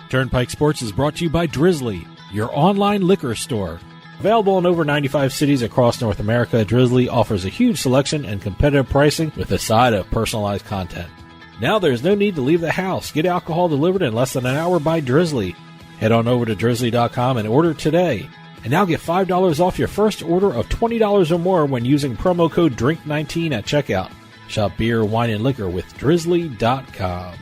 Turnpike Sports is brought to you by Drizzly, your online liquor store. Available in over 95 cities across North America, Drizzly offers a huge selection and competitive pricing with a side of personalized content. Now there's no need to leave the house. Get alcohol delivered in less than an hour by Drizzly. Head on over to drizzly.com and order today. And now get $5 off your first order of $20 or more when using promo code DRINK19 at checkout. Shop beer, wine, and liquor with drizzly.com.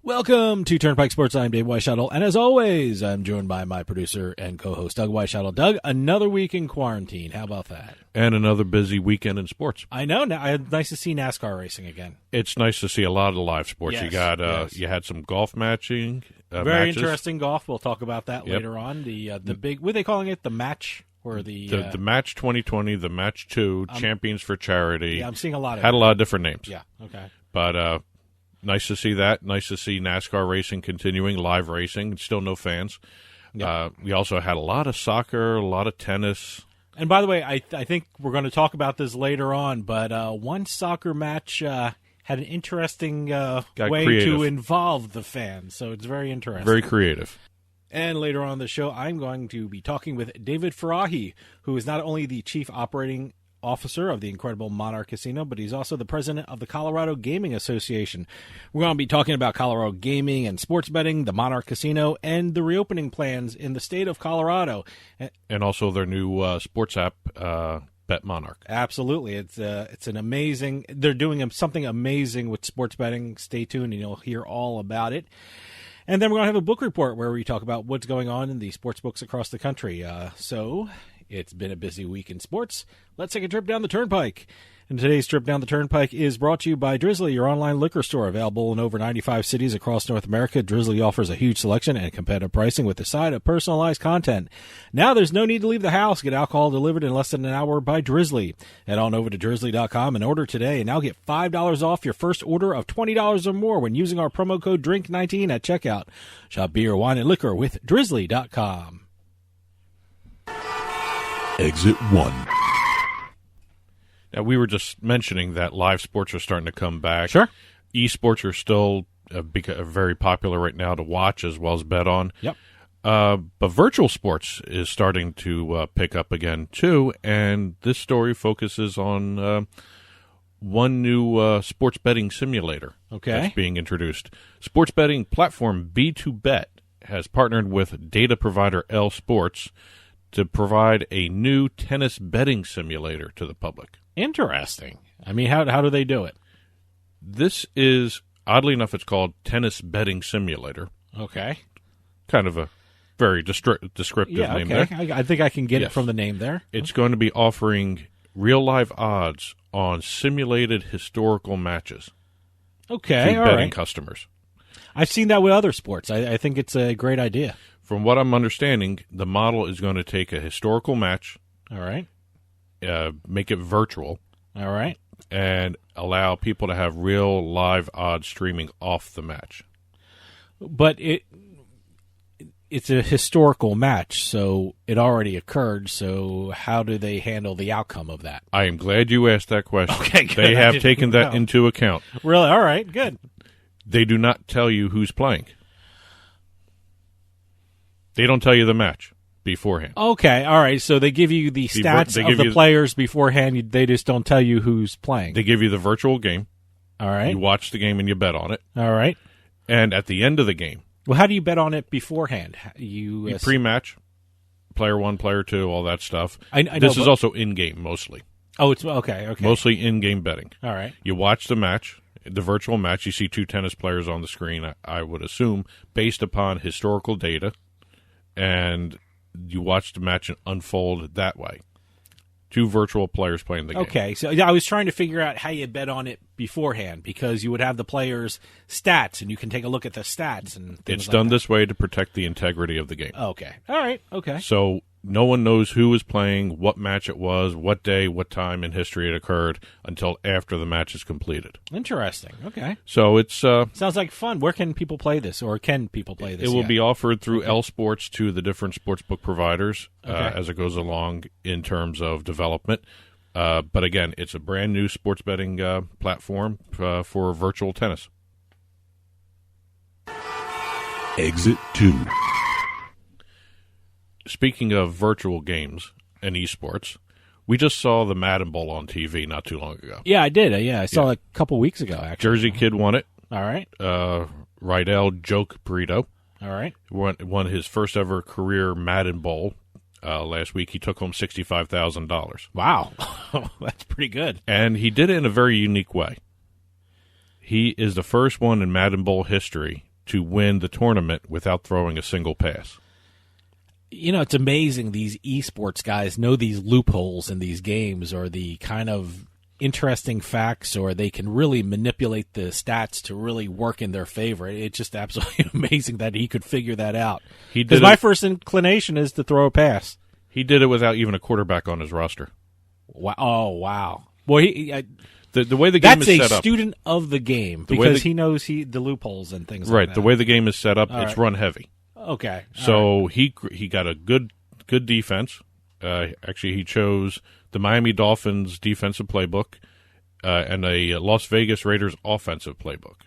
Welcome to Turnpike Sports. I'm Dave Weishuttle, and as always, I'm joined by my producer and co-host, Doug Weishuttle. Doug, another week in quarantine. How about that? And another busy weekend in sports. I know. Nice to see NASCAR racing again. It's nice to see a lot of live sports. Yes, You had some golf matching. Very matches. Interesting golf. We'll talk about that later on. The big, what are they calling it? The match? Or the Match 2020, the Match 2, Champions for Charity. Yeah, I'm seeing a lot of Had a lot of different names. Yeah, okay. But nice to see that. Nice to see NASCAR racing continuing, live racing. Still no fans. Yep. We also had a lot of soccer, a lot of tennis. And by the way, I think we're going to talk about this later on, but one soccer match had an interesting way to involve the fans, so it's very interesting. Very creative. And later on in the show, I'm going to be talking with David Farahi, who is not only the Chief Operating Officer of the incredible Monarch Casino, but he's also the president of the Colorado Gaming Association. We're going to be talking about Colorado gaming and sports betting, the Monarch Casino, and the reopening plans in the state of Colorado. And also their new sports app, BetMonarch. Absolutely. It's an amazing, they're doing something amazing with sports betting. Stay tuned and you'll hear all about it. And then we're going to have a book report where we talk about what's going on in the sports books across the country. So it's been a busy week in sports. Let's take a trip down the Turnpike. And today's trip down the Turnpike is brought to you by Drizzly, your online liquor store. Available in over 95 cities across North America, Drizzly offers a huge selection and competitive pricing with a side of personalized content. Now there's no need to leave the house. Get alcohol delivered in less than an hour by Drizzly. Head on over to drizzly.com and order today. And now get $5 off your first order of $20 or more when using our promo code DRINK19 at checkout. Shop beer, wine, and liquor with drizzly.com. Exit 1. Now, we were just mentioning that live sports are starting to come back. Sure. Esports are still very popular right now to watch as well as bet on. Yep. But virtual sports is starting to pick up again, too. And this story focuses on one new sports betting simulator that's being introduced. Sports betting platform B2Bet has partnered with data provider L Sports to provide a new tennis betting simulator to the public. Interesting. I mean, how do they do it? This is, oddly enough, it's called Tennis Betting Simulator. Okay. Kind of a very descriptive name there. I think I can get it from the name there. It's going to be offering real-life odds on simulated historical matches to betting customers. I've seen that with other sports. I think it's a great idea. From what I'm understanding, the model is going to take a historical match. All right. Make it virtual. All right. And allow people to have real live odds streaming off the match. But it's a historical match, so it already occurred, so how do they handle the outcome of that? I am glad you asked that question. Okay, good. They have taken that into account. Really? All right, good. They do not tell you who's playing. They don't tell you the match beforehand. Okay, all right. So they give you the stats of the players beforehand. They just don't tell you who's playing. They give you the virtual game. All right. You watch the game and you bet on it. All right. And at the end of the game, well, how do you bet on it beforehand? You pre-match, player 1, player 2, all that stuff. I know, this is also in-game mostly. Oh, it's okay. Mostly in-game betting. All right. You watch the match, the virtual match. You see 2 tennis players on the screen, I would assume, based upon historical data, and you watch the match unfold that way. 2 virtual players playing the game. Okay, so I was trying to figure out how you bet on it beforehand, because you would have the players' stats, and you can take a look at the stats and things It's like done that. this way to protect the integrity of the game. Okay. All right. Okay. So no one knows who was playing, what match it was, what day, what time in history it occurred until after the match is completed. Interesting. Okay. So it's sounds like fun. Where can people play this, or can people play this? It will be offered through L Sports to the different sportsbook providers as it goes along in terms of development. But again, it's a brand new sports betting platform for virtual tennis. Exit 2. Speaking of virtual games and esports, we just saw the Madden Bowl on TV not too long ago. Yeah, I did. I saw it a couple weeks ago, actually. Jersey Kid won it. All right. Rydell Joke Burrito All right. won his first ever career Madden Bowl last week. He took home $65,000. Wow. That's pretty good. And he did it in a very unique way. He is the first one in Madden Bowl history to win the tournament without throwing a single pass. You know, it's amazing these esports guys know these loopholes in these games, or the kind of interesting facts, or they can really manipulate the stats to really work in their favor. It's just absolutely amazing that he could figure that out. Because my first inclination is to throw a pass. He did it without even a quarterback on his roster. Wow. Oh, wow. Well, the way the game is set up. That's a student of the game, because he knows the loopholes and things like that. Right. The way the game is set up, it's run heavy. Okay. So he got a good defense. Actually, he chose the Miami Dolphins defensive playbook and a Las Vegas Raiders offensive playbook.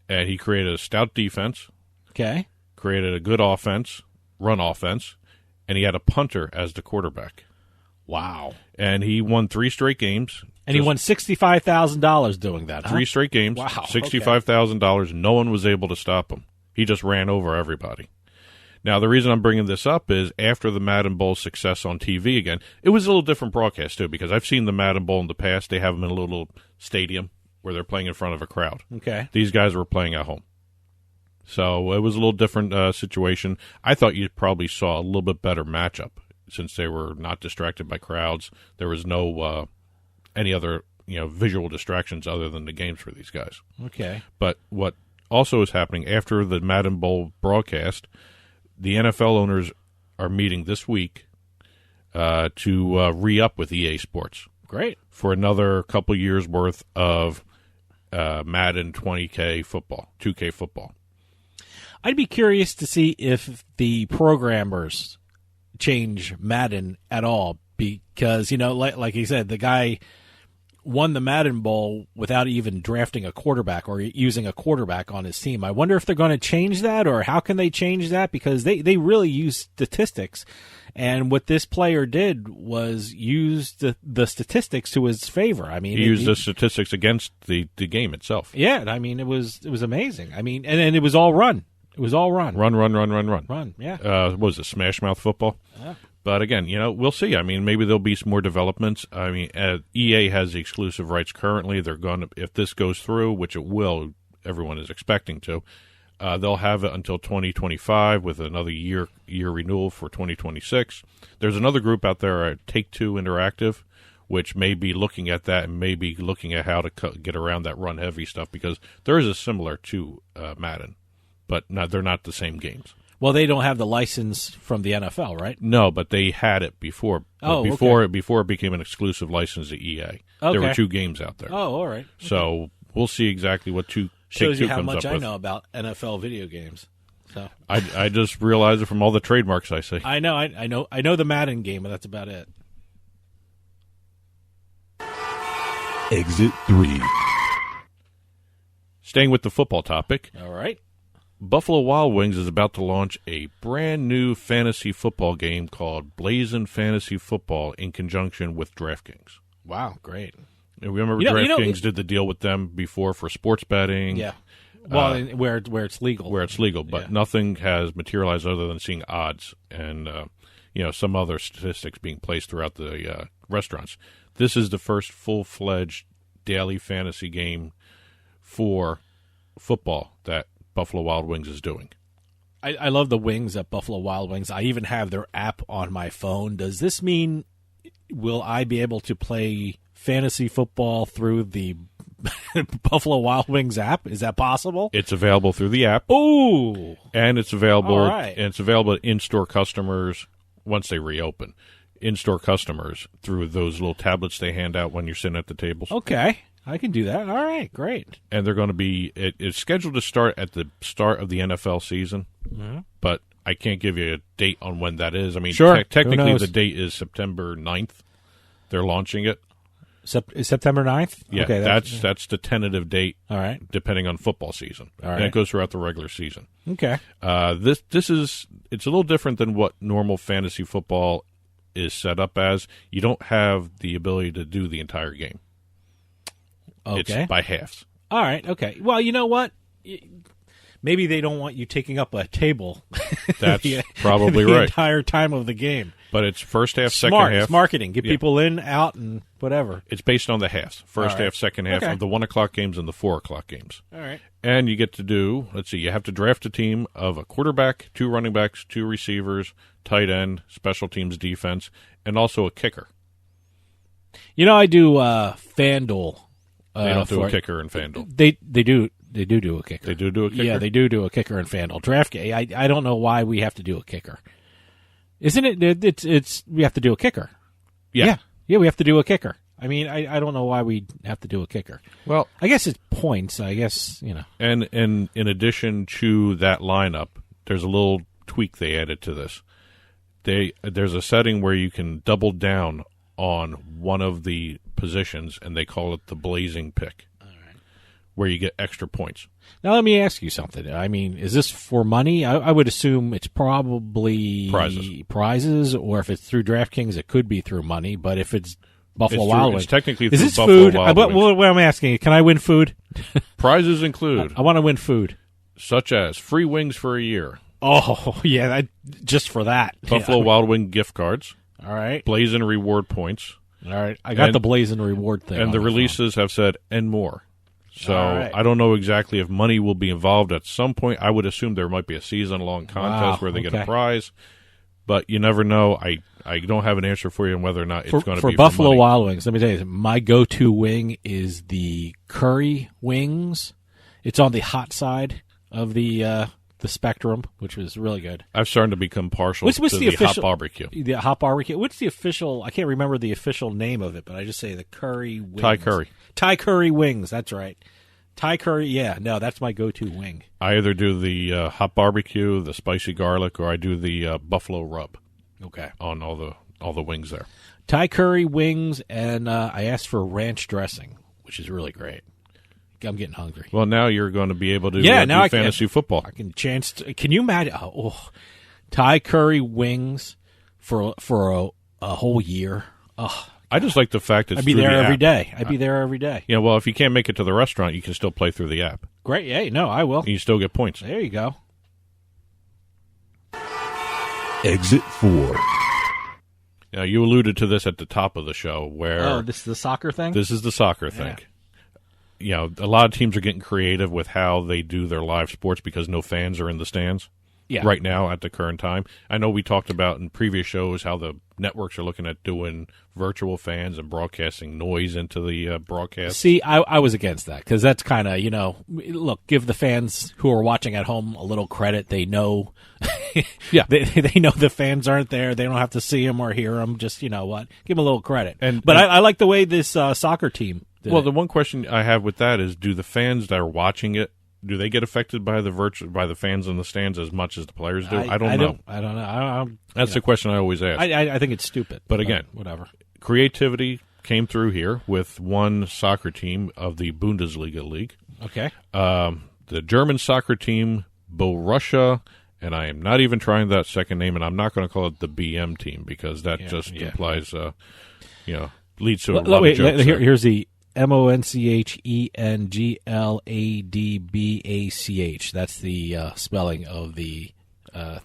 And he created a stout defense. Okay. Created a good offense, run offense, and he had a punter as the quarterback. Wow. And he won 3 straight games. And he won $65,000 doing that, huh? 3 straight games. Wow. $65,000. No one was able to stop him. He just ran over everybody. Now, the reason I'm bringing this up is after the Madden Bowl success on TV again, it was a little different broadcast, too, because I've seen the Madden Bowl in the past. They have them in a little stadium where they're playing in front of a crowd. Okay. These guys were playing at home. So it was a little different situation. I thought you probably saw a little bit better matchup since they were not distracted by crowds. There was no any other visual distractions other than the games for these guys. Okay. But what also is happening after the Madden Bowl broadcast, the NFL owners are meeting this week to re-up with EA Sports. Great. For another couple years' worth of Madden 20K football, 2K football. I'd be curious to see if the programmers change Madden at all, because, like you said, the guy won the Madden Bowl without even drafting a quarterback or using a quarterback on his team. I wonder if they're going to change that, or how can they change that, because they really use statistics. And what this player did was use the statistics to his favor. I mean, he used the statistics against the game itself. Yeah, I mean, it was amazing. I mean, and it was all run. It was all run. Run. Run, yeah. What was it, Smash Mouth football? Yeah. But again, we'll see. I mean, maybe there'll be some more developments. I mean, EA has the exclusive rights currently. They're going to, if this goes through, which it will, everyone is expecting to, they'll have it until 2025 with another year renewal for 2026. There's another group out there, Take-Two Interactive, which may be looking at that and may be looking at how to get around that run-heavy stuff, because there is a similar to Madden, but they're not the same games. Well, they don't have the license from the NFL, right? No, but they had it before. Before it became an exclusive license to EA. Okay. There were 2 games out there. Oh, all right. Okay. So we'll see exactly what shows you how comes much up I with. know about NFL video games. So I just realized it from all the trademarks I see. I know the Madden game, but that's about it. Exit 3. Staying with the football topic. All right. Buffalo Wild Wings is about to launch a brand new fantasy football game called Blazin Fantasy Football in conjunction with DraftKings. Wow, great. And remember DraftKings did the deal with them before for sports betting. Yeah. Well, where it's legal. Where it's legal, but nothing has materialized other than seeing odds and some other statistics being placed throughout the restaurants. This is the first full-fledged daily fantasy game for football that Buffalo Wild Wings is doing. I love the wings at Buffalo Wild Wings. I even have their app on my phone. Does this mean will I be able to play fantasy football through the Buffalo Wild Wings app? Is that possible? It's available through the app. Ooh. And it's available All right. and it's available to in-store customers once they reopen. In-store customers through those little tablets they hand out when you're sitting at the tables. Okay. I can do that. All right, great. And they're going to be it's scheduled to start at the start of the NFL season, but I can't give you a date on when that is. I mean, sure. Technically the date is September 9th. They're launching it. September 9th? Yeah, okay, that's the tentative date. All right. Depending on football season. All right. And it goes throughout the regular season. Okay. It's a little different than what normal fantasy football is set up as. You don't have the ability to do the entire game. Okay. It's by halves. All right. Okay. Well, you know what? Maybe they don't want you taking up a table. That's probably the right. entire time of the game. But it's first half, Smart. second half. It's marketing. Get people in, out, and whatever. It's based on the halves. First half, second half of the 1 o'clock games and the 4 o'clock games. All right. And you get to do, you have to draft a team of a quarterback, 2 running backs, 2 receivers, tight end, special teams defense, and also a kicker. I do FanDuel. They don't do a kicker in FanDuel. They do. They do a kicker. They do a kicker? Yeah, they do a kicker in FanDuel. DraftKings, I don't know why we have to do a kicker. Isn't it? It's we have to do a kicker. Yeah. Yeah, we have to do a kicker. I mean, I don't know why we have to do a kicker. Well, I guess it's points. I guess, And in addition to that lineup, there's a little tweak they added to this. There's a setting where you can double down on one of the positions, and they call it the blazing pick, where you get extra points. Now, let me ask you something. I mean, is this for money? I would assume it's probably prizes, or if it's through DraftKings, it could be through money. But if it's Buffalo Wild Wings, it's technically is through this Buffalo food? Wild Wings. What I'm asking, can I win food? Prizes include. I want to win food, such as free wings for a year. Oh yeah, just for that. Buffalo Wild Wing gift cards. All right. Blazin reward points. All right. I got the Blazin reward thing. And the releases have said, and more. So right. I don't know exactly if money will be involved at some point. I would assume there might be a season-long contest where they get a prize. But you never know. I don't have an answer for you on whether or not it's going to be for Buffalo Wild Wings. Let me tell you, my go-to wing is the curry wings. It's on the hot side of the spectrum, which was really good. I've started to become partial what's to the the official, hot barbecue. The hot barbecue. What's the official? I can't remember the official name of it, but I just say the curry wings. Thai curry. Thai curry wings. That's right. Thai curry. Yeah, no, that's my go-to wing. I either do the hot barbecue, the spicy garlic, or I do the buffalo rub. Okay. On all the wings there. Thai curry wings, and I asked for ranch dressing, which is really great. I'm getting hungry. Well, now you're going to be able to now do fantasy football. I can can you imagine? Thai curry wings for a whole year. Oh, I just like the fact that I'd be there every day. I'd be there every day. Yeah, well, if you can't make it to the restaurant, you can still play through the app. Great. Yeah, no, I will. And you still get points. There you go. Exit 4. Now, you alluded to this at the top of the show where... this is the soccer thing? This is the soccer thing. A lot of teams are getting creative with how they do their live sports because no fans are in the stands right now at the current time. I know we talked about in previous shows how the networks are looking at doing virtual fans and broadcasting noise into the broadcast. See, I was against that because that's kind of, look, give the fans who are watching at home a little credit. They know they know the fans aren't there. They don't have to see them or hear them. Just, give them a little credit. But I like the way this soccer team did it. The one question I have with that is, do the fans that are watching it, do they get affected by the fans in the stands as much as the players do? I don't know. I don't know. That's the question I always ask. I think it's stupid. But again, whatever. Creativity came through here with one soccer team of the Bundesliga league. Okay. The German soccer team, Borussia, and I am not even trying that second name, and I'm not going to call it the BM team because that implies, leads to a lot of jokes. Here's the MONCHENGLADBACH. That's the spelling of the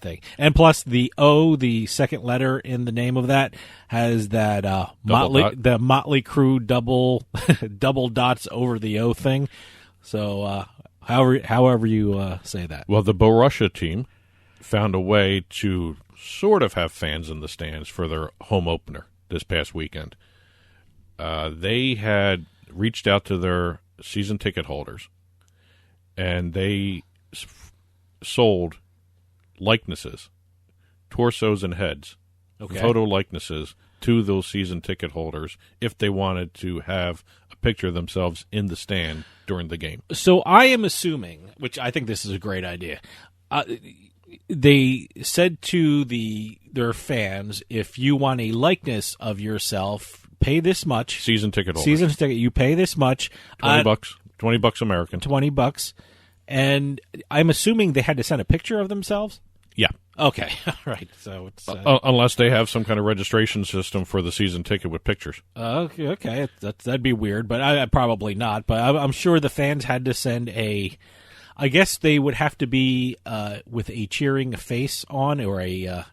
thing. And plus the O, the second letter in the name of that, has that Motley Crue double dots over the O thing. So however you say that. Well, the Borussia team found a way to sort of have fans in the stands for their home opener this past weekend. They had reached out to their season ticket holders, and they sold likenesses, torsos and heads, photo likenesses to those season ticket holders if they wanted to have a picture of themselves in the stand during the game. So I am assuming, which I think this is a great idea, they said to their fans, if you want a likeness of yourself, pay this much. Season ticket holders. Season ticket, you pay this much. $20. $20 American. $20. And I'm assuming they had to send a picture of themselves? Yeah. Okay. All right. So it's unless they have some kind of registration system for the season ticket with pictures. Okay. That'd be weird, but probably not. But I'm sure the fans had to send I guess they would have to be with a cheering face on or a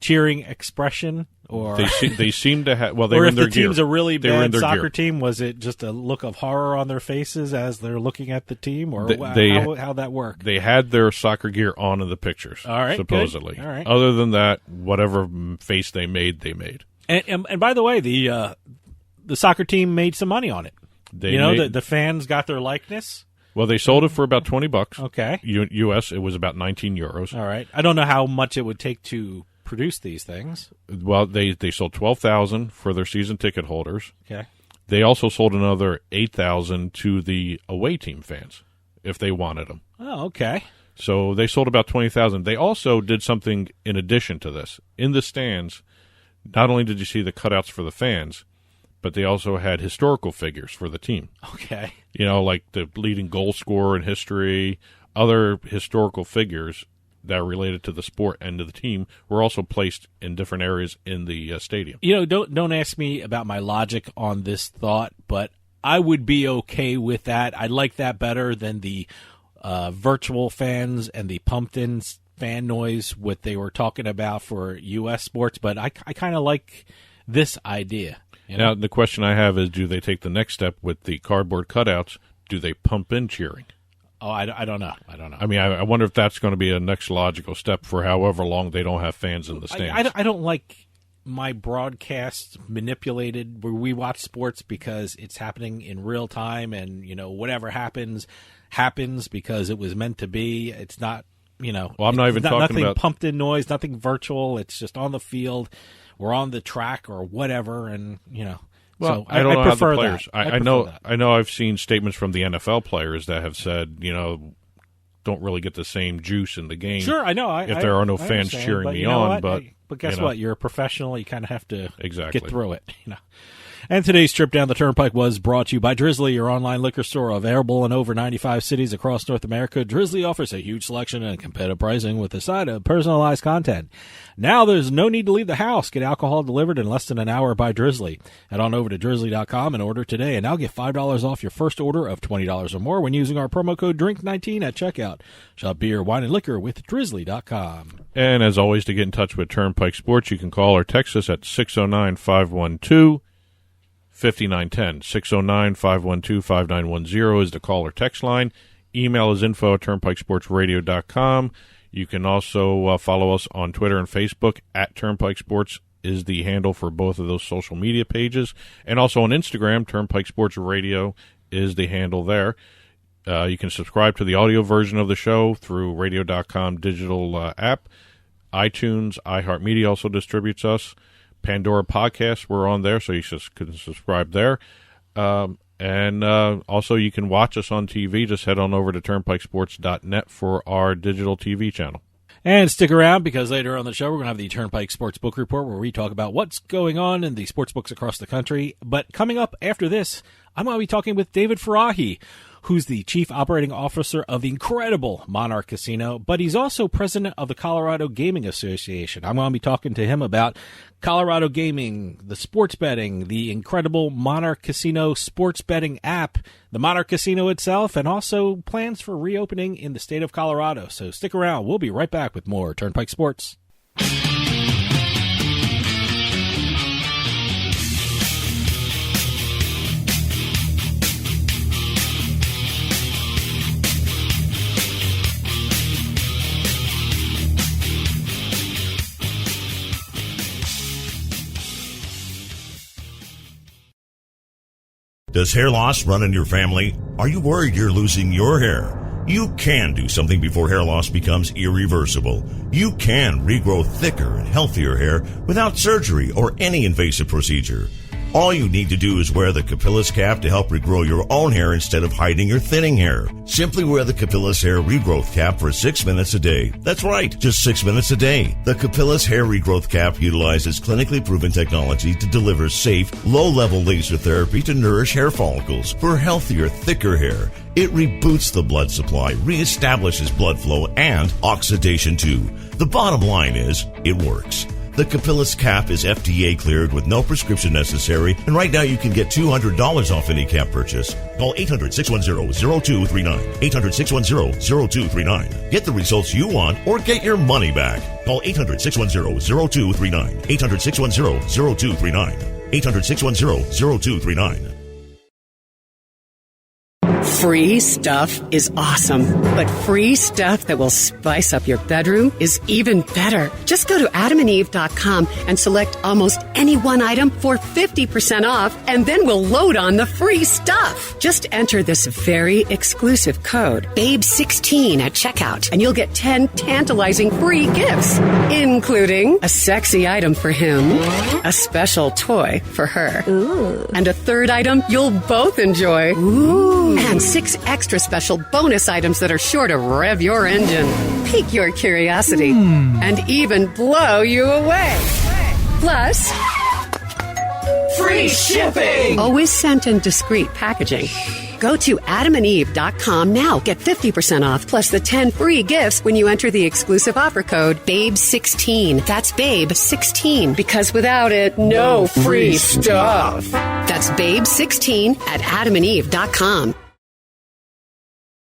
cheering expression. Or they seem to have. Well, they were in their gear. Or if the team's a really bad soccer gear. team, was it just a look of horror on their faces as they're looking at the team, or how'd that work? They had their soccer gear on in the pictures. All right, supposedly. Good. All right. Other than that, whatever face they made, they made. And by the way, the soccer team made some money on it. The fans got their likeness. Well, they sold it for about $20. Okay. U.S. It was about €19. All right. I don't know how much it would take to produce these things. Well, they sold 12,000 for their season ticket holders. Okay. They also sold another 8,000 to the away team fans if they wanted them. Oh, okay. So they sold about 20,000. They also did something in addition to this. In the stands, not only did you see the cutouts for the fans, but they also had historical figures for the team. Okay. Like the leading goal scorer in history, other historical figures that are related to the sport and to the team were also placed in different areas in the stadium. Don't ask me about my logic on this thought, but I would be okay with that. I like that better than the virtual fans and the pumped-in fan noise, what they were talking about for U.S. sports, but I kind of like this idea. Now, the question I have is, do they take the next step with the cardboard cutouts? Do they pump in cheering? Oh, I don't know. I mean, I wonder if that's going to be a next logical step for however long they don't have fans in the stands. I don't like my broadcasts manipulated where we watch sports because it's happening in real time and, whatever happens because it was meant to be. It's not, Well, I'm not even talking nothing about pumped in noise, nothing virtual. It's just on the field or on the track or whatever, and, Well, so I don't know how the players. That. I know. I've seen statements from the NFL players that have said, don't really get the same juice in the game. Sure, I know. If there are no fans cheering me on, but guess what? You're a professional. You kind of have to exactly get through it. And today's trip down the Turnpike was brought to you by Drizzly, your online liquor store available in over 95 cities across North America. Drizzly offers a huge selection and competitive pricing with a side of personalized content. Now there's no need to leave the house. Get alcohol delivered in less than an hour by Drizzly. Head on over to drizzly.com and order today, and now get $5 off your first order of $20 or more when using our promo code DRINK19 at checkout. Shop beer, wine, and liquor with drizzly.com. And as always, to get in touch with Turnpike Sports, you can call or text us at 609-512-5910. 609-512-5910 is the call or text line. Email is info@turnpikesportsradio.com. You can also follow us on Twitter and Facebook at Turnpike Sports is the handle for both of those social media pages. And also on Instagram, Turnpike Sports Radio is the handle there. You can subscribe to the audio version of the show through radio.com digital app. iTunes, iHeartMedia also distributes us. Pandora Podcast, we're on there, so you can subscribe there. And also you can watch us on TV. Just head on over to turnpikesports.net for our digital TV channel. And stick around, because later on the show we're going to have the Turnpike Sports Book Report, where we talk about what's going on in the sports books across the country. But coming up after this, I'm going to be talking with David Farahi, who's the chief operating officer of the incredible Monarch Casino, but he's also president of the Colorado Gaming Association. I'm going to be talking to him about Colorado gaming, the sports betting, the incredible Monarch Casino sports betting app, the Monarch Casino itself, and also plans for reopening in the state of Colorado. So stick around. We'll be right back with more Turnpike Sports. Does hair loss run in your family? Are you worried you're losing your hair? You can do something before hair loss becomes irreversible. You can regrow thicker and healthier hair without surgery or any invasive procedure. All you need to do is wear the Capillus cap to help regrow your own hair instead of hiding your thinning hair. Simply wear the Capillus hair regrowth cap for 6 minutes a day. That's right, just 6 minutes a day. The Capillus hair regrowth cap utilizes clinically proven technology to deliver safe, low-level laser therapy to nourish hair follicles for healthier, thicker hair. It reboots the blood supply, reestablishes blood flow, and oxidation too. The bottom line is, it works. The Capillus cap is FDA cleared with no prescription necessary, and right now you can get $200 off any cap purchase. Call 800-610-0239. 800-610-0239. Get the results you want or get your money back. Call 800-610-0239. 800-610-0239. 800-610-0239. Free stuff is awesome, but free stuff that will spice up your bedroom is even better. Just go to adamandeve.com and select almost any one item for 50% off, and then we'll load on the free stuff. Just enter this very exclusive code, BABE16 at checkout, and you'll get 10 tantalizing free gifts, including a sexy item for him, a special toy for her, and a third item you'll both enjoy. And 6 extra special bonus items that are sure to rev your engine, pique your curiosity, and even blow you away. Plus, free shipping! Always sent in discreet packaging. Go to adamandeve.com now. Get 50% off plus the 10 free gifts when you enter the exclusive offer code BABE16. That's BABE16, because without it, no free stuff. That's BABE16 at adamandeve.com.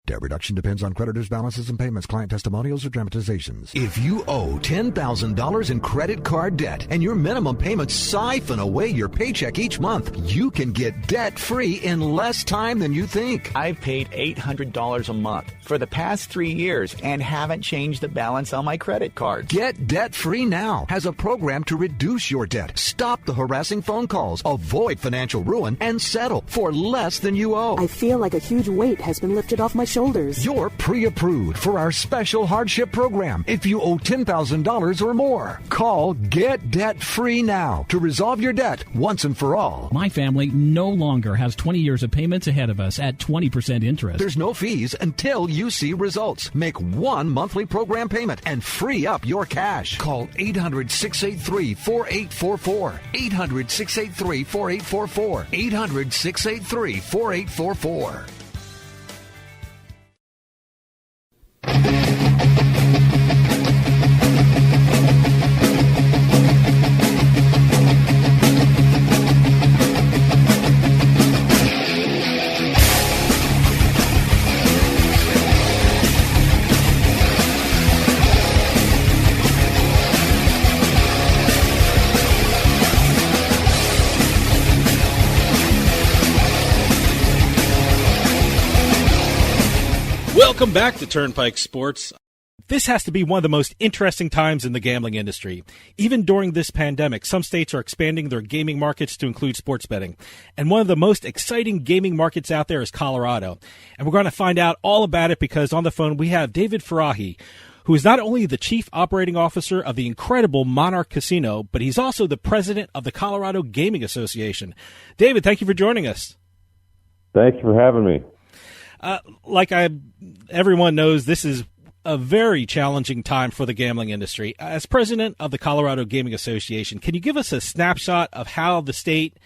Debt reduction depends on creditors' balances and payments, client testimonials, or dramatizations. If you owe $10,000 in credit card debt and your minimum payments siphon away your paycheck each month, you can get debt-free in less time than you think. I've paid $800 a month for the past 3 years and haven't changed the balance on my credit cards. Get Debt-Free Now has a program to reduce your debt, stop the harassing phone calls, avoid financial ruin, and settle for less than you owe. I feel like a huge weight has been lifted off my shoulders. You're pre-approved for our special hardship program if you owe $10,000 or more. Call Get Debt Free Now to resolve your debt once and for all. My family no longer has 20 years of payments ahead of us at 20% interest. There's no fees until you see results. Make one monthly program payment and free up your cash. Call 800-683-4844. 800-683-4844. 800-683-4844. Welcome back to Turnpike Sports. This has to be one of the most interesting times in the gambling industry. Even during this pandemic, some states are expanding their gaming markets to include sports betting. And one of the most exciting gaming markets out there is Colorado. And we're going to find out all about it because on the phone we have David Farahi, who is not only the chief operating officer of the incredible Monarch Casino, but he's also the president of the Colorado Gaming Association. David, thank you for joining us. Thank you for having me. Everyone knows, this is a very challenging time for the gambling industry. As president of the Colorado Gaming Association, can you give us a snapshot of how the state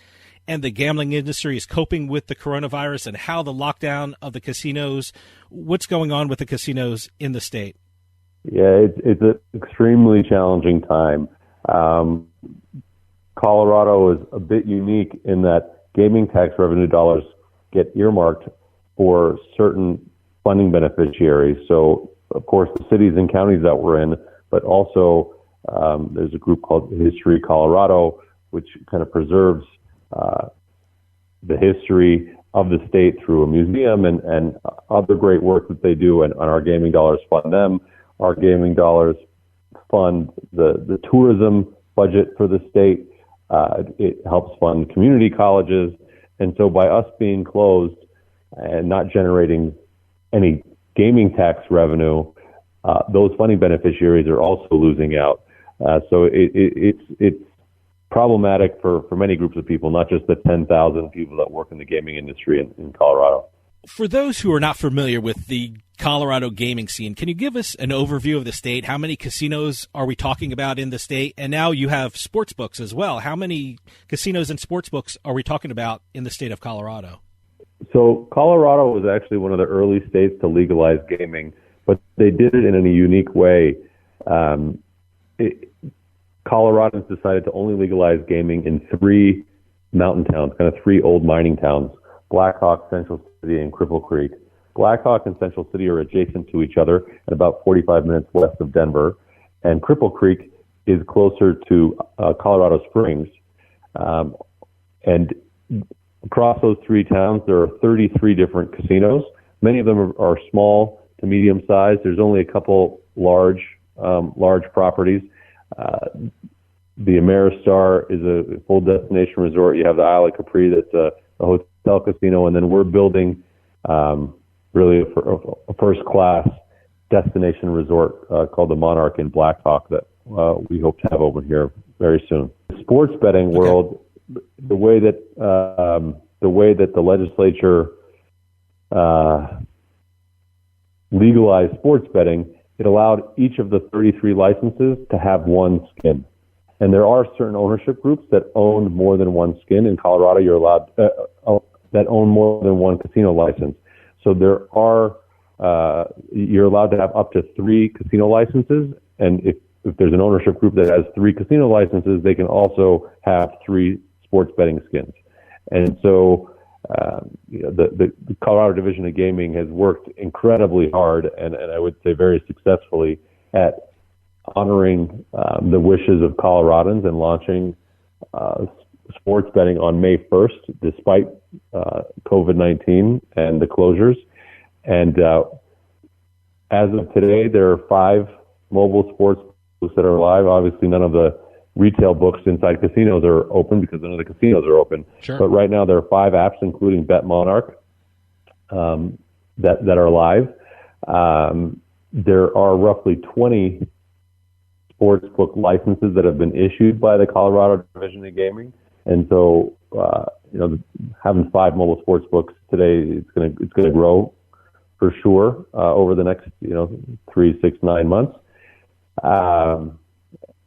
and the gambling industry is coping with the coronavirus and how the lockdown of the casinos, what's going on with the casinos in the state? Yeah, it's an extremely challenging time. Colorado is a bit unique in that gaming tax revenue dollars get earmarked for certain funding beneficiaries. So, of course, the cities and counties that we're in, but also there's a group called History Colorado, which kind of preserves the history of the state through a museum and other great work that they do, and our gaming dollars fund them. Our gaming dollars fund the tourism budget for the state. It helps fund community colleges. And so by us being closed and not generating any gaming tax revenue, those funding beneficiaries are also losing out. So it's problematic for many groups of people, not just the 10,000 people that work in the gaming industry in Colorado. For those who are not familiar with the Colorado gaming scene, can you give us an overview of the state? How many casinos are we talking about in the state? And now you have sports books as well. How many casinos and sports books are we talking about in the state of Colorado? So Colorado was actually one of the early states to legalize gaming, but they did it in a unique way. Coloradans decided to only legalize gaming in 3 mountain towns, kind of 3 old mining towns: Blackhawk, Central City, and Cripple Creek. Blackhawk and Central City are adjacent to each other at about 45 minutes west of Denver, and Cripple Creek is closer to Colorado Springs. And across those 3 towns, there are 33 different casinos. Many of them are small to medium size. There's only a couple large properties. The Ameristar is a full destination resort. You have the Isle of Capri, that's a hotel casino, and then we're building really a first-class destination resort called the Monarch in Blackhawk that we hope to have open here very soon. The sports betting world, the way that the legislature legalized sports betting, it allowed each of the 33 licenses to have one skin. And there are certain ownership groups that own more than one skin. In Colorado, you're allowed that own more than one casino license. So there are you're allowed to have up to 3 casino licenses. And if there's an ownership group that has 3 casino licenses, they can also have 3 sports betting skins. And so the Colorado Division of Gaming has worked incredibly hard and I would say very successfully at honoring the wishes of Coloradans and launching sports betting on May 1st, despite COVID-19 and the closures. And as of today, there are 5 mobile sports books that are live. Obviously, none of the retail books inside casinos are open because none of the casinos are open. Sure. But right now there are 5 apps, including BetMonarch, that are live. There are roughly 20 sportsbook licenses that have been issued by the Colorado Division of Gaming, and so having 5 mobile sports books today, it's gonna grow for sure over the next 3, 6, 9 months.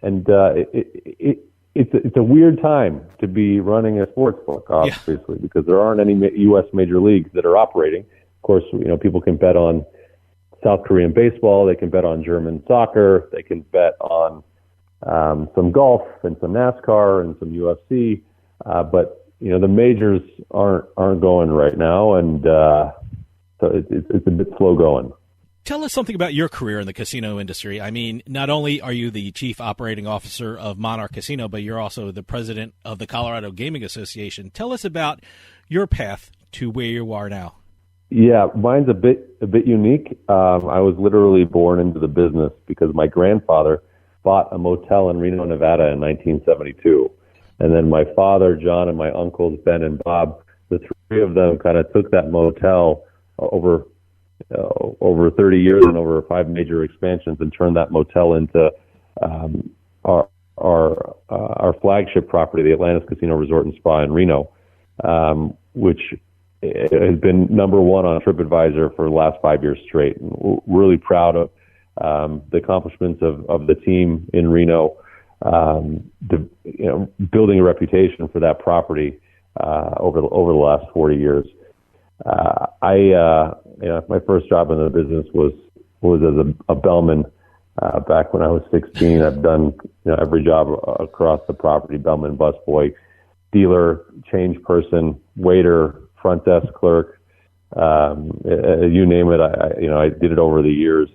And it's a weird time to be running a sports book, obviously, because there aren't any U.S. major leagues that are operating. Of course, people can bet on South Korean baseball, they can bet on German soccer, they can bet on some golf and some NASCAR and some UFC, but the majors aren't going right now, and so it's a bit slow going. Tell us something about your career in the casino industry. I mean, not only are you the chief operating officer of Monarch Casino, but you're also the president of the Colorado Gaming Association. Tell us about your path to where you are now. Yeah, mine's a bit unique. I was literally born into the business because my grandfather bought a motel in Reno, Nevada in 1972. And then my father, John, and my uncles, Ben and Bob, the 3 of them kind of took that motel over 30 years and over 5 major expansions and turned that motel into our flagship property, the Atlantis Casino Resort and Spa in Reno, which has been number 1 on TripAdvisor for the last 5 years straight. And we're really proud of the accomplishments of the team in Reno, building a reputation for that property over the last 40 years. My first job in the business was as a bellman back when I was 16. I've done every job across the property: bellman, busboy, dealer, change person, waiter, front desk clerk. You name it. I did it over the years.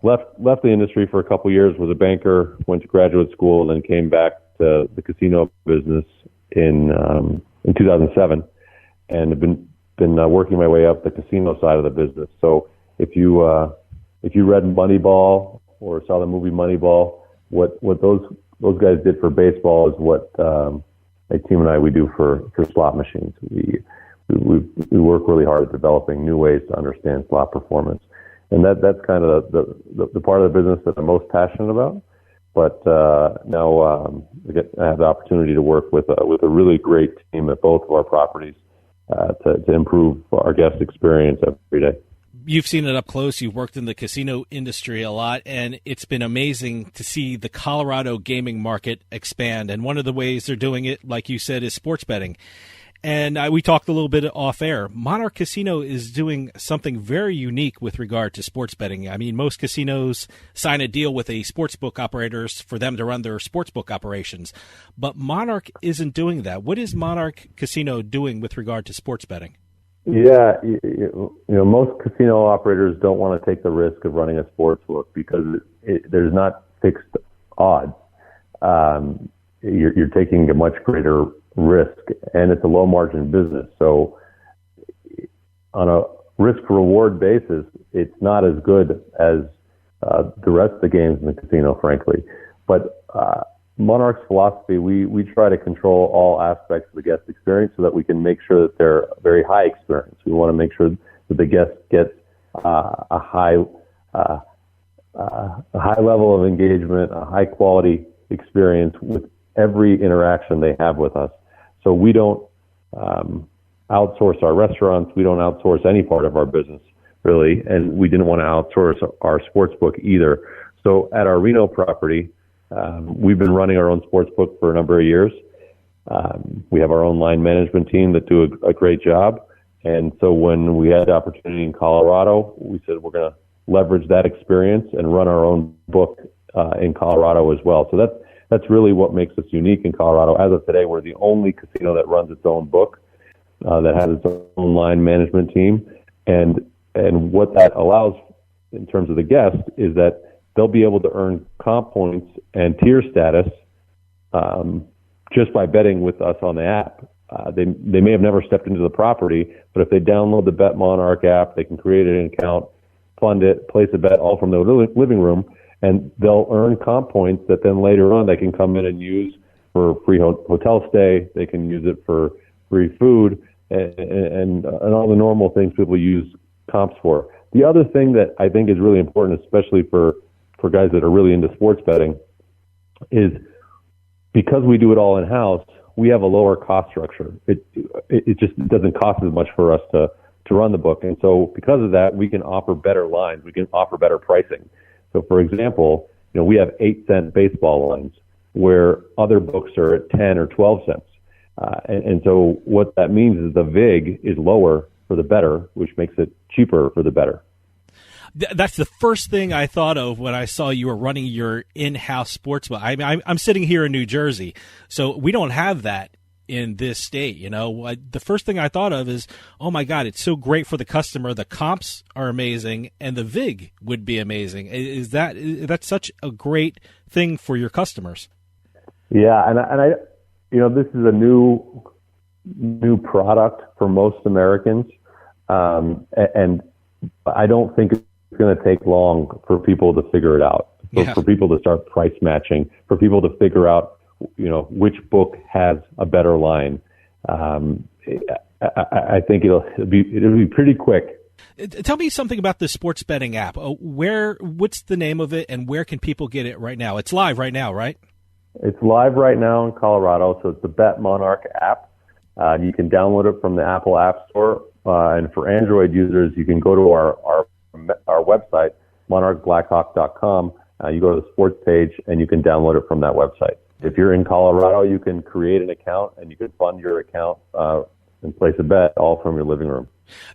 Left the industry for a couple of years. Was a banker. Went to graduate school, and then came back to the casino business in 2007, and have been working my way up the casino side of the business. So if you read Moneyball or saw the movie Moneyball, what those guys did for baseball is what my team and I we do for slot machines. We work really hard at developing new ways to understand slot performance, and that's kind of the part of the business that I'm most passionate about. But now I have the opportunity to work with a really great team at both of our properties to improve our guest experience every day. You've seen it up close. You've worked in the casino industry a lot, and it's been amazing to see the Colorado gaming market expand. And one of the ways they're doing it, like you said, is sports betting. And we talked a little bit off air. Monarch Casino is doing something very unique with regard to sports betting. I mean, most casinos sign a deal with a sportsbook operators for them to run their sportsbook operations. But Monarch isn't doing that. What is Monarch Casino doing with regard to sports betting? Yeah, most casino operators don't want to take the risk of running a sportsbook because there's not fixed odds. You're taking a much greater risk, and it's a low margin business. So on a risk reward basis, it's not as good as the rest of the games in the casino, frankly. But Monarch's philosophy, we try to control all aspects of the guest experience so that we can make sure that they're a very high experience. We want to make sure that the guest gets a high level of engagement, a high quality experience with every interaction they have with us. So we don't outsource our restaurants. We don't outsource any part of our business, really, and we didn't want to outsource our sports book either. So at our Reno property, we've been running our own sports book for a number of years. We have our own line management team that do a great job. And so when we had the opportunity in Colorado, we said we're going to leverage that experience and run our own book in Colorado as well. So that's really what makes us unique in Colorado. As of today, we're the only casino that runs its own book, that has its own line management team. And what that allows in terms of the guest is that they'll be able to earn comp points and tier status just by betting with us on the app. They may have never stepped into the property, but if they download the BetMonarch app, they can create an account, fund it, place a bet all from their living room, and they'll earn comp points that then later on they can come in and use for free hotel stay. They can use it for free food and all the normal things people use comps for. The other thing that I think is really important, especially for guys that are really into sports betting, is because we do it all in-house, we have a lower cost structure. It just doesn't cost as much for us to run the book. And so because of that, we can offer better lines. We can offer better pricing. So, for example, we have 8-cent baseball lines where other books are at 10 or 12 cents. And so what that means is the VIG is lower for the bettor, which makes it cheaper for the bettor. That's the first thing I thought of when I saw you were running your in-house sportsbook. I'm sitting here in New Jersey, so we don't have that in this state. The first thing I thought of is, oh my God, it's so great for the customer. The comps are amazing, and the VIG would be amazing. That's such a great thing for your customers? Yeah, and I this is a new product for most Americans, and I don't think it's going to take long for people to figure it out. For people to start price matching, for people to figure out which book has a better line. I think it'll be pretty quick. Tell me something about the sports betting app. What's the name of it, and where can people get it right now? It's live right now, right? It's live right now in Colorado, so it's the BetMonarch app. You can download it from the Apple App Store, and for Android users, you can go to our website, monarchblackhawk.com. You go to the sports page, and you can download it from that website. If you're in Colorado, you can create an account and you can fund your account and place a bet all from your living room.